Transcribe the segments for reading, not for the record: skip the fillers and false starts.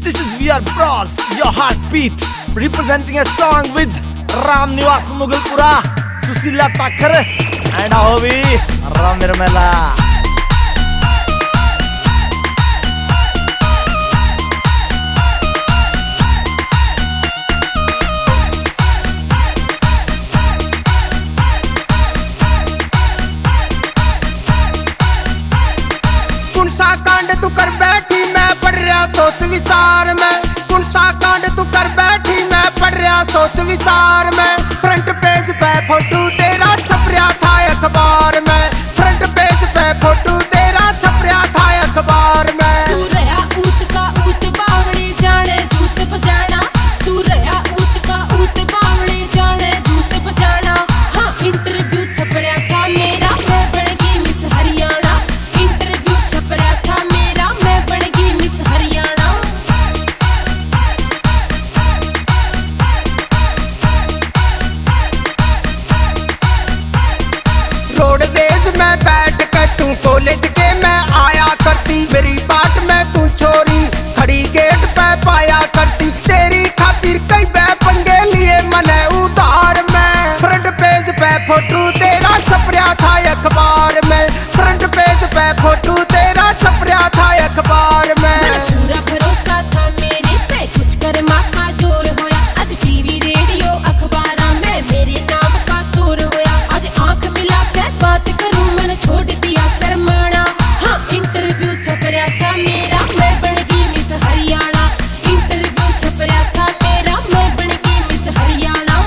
This is VR Bros, your heartbeat, representing a song with Ram Nivas Mughalpura, Susila Thakur, and Ahovi Ram Nirmala. कुणसा कांड तू कर बैठी मैं पढ़ रहा सोच विचार में। कुणसा कांड तू कर बैठी मैं पढ़ रहा सोच विचार में। फ्रंट पेज पे फोटो तेरा छप रहा था अखबार में। फ्रंट पेज पे फोटो तेरा छप रहा था अखबार में। तू रहा ऊत का ऊत बावड़ी जाने दूत बजाना। तू रहा ऊत का ऊत बावड़ी जाने दूत बजाना। हाँ इंटरव्यू छप रहा था मेरा, मैं बन गई मिस हरियाणा। इंटरव्यू छप रहा था मेरा, मैं बन गई मिस हरियाणा। रोडवेज में बैठ कर तू कॉलेज के मैं आया करती। मेरी बाट में तू छोरी खड़ी गेट पे पाया करती। तेरी खातिर कई बे पंगे लिए मने उधार में। फ्रंट पेज पे फोटो तेरा छप रहा था अखबार में। फ्रंट पेज पे फोटो तेरा छप रहा था अखबार में। पूरा भरोसा था मेरे पे, कुछ कर माँ का जोर होया। आज टीवी रेडियो अखबारा में मेरे नाम का शोर होया। आज आंख मिला के बात करूं मैंने छोड़ दिया शर्माना। हाँ इंटरव्यू छप रहा था मेरा, मैं बन गई मिस हरियाणा। इंटरव्यू छप रहा था मेरा, मैं बन गई मिस हरियाणा।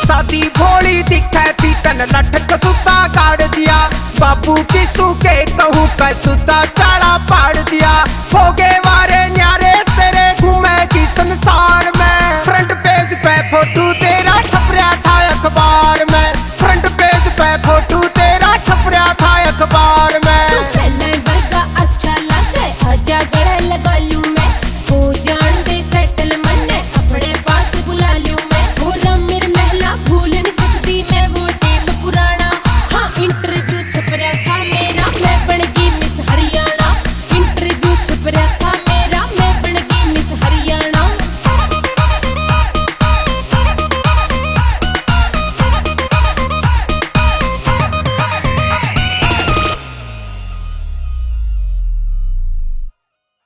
सादी भोली दिखे थी तन लटक सुता काट दिया। बाबू की सूखे कहूँ का सुता चाड़ा पाड़ दिया। हो गए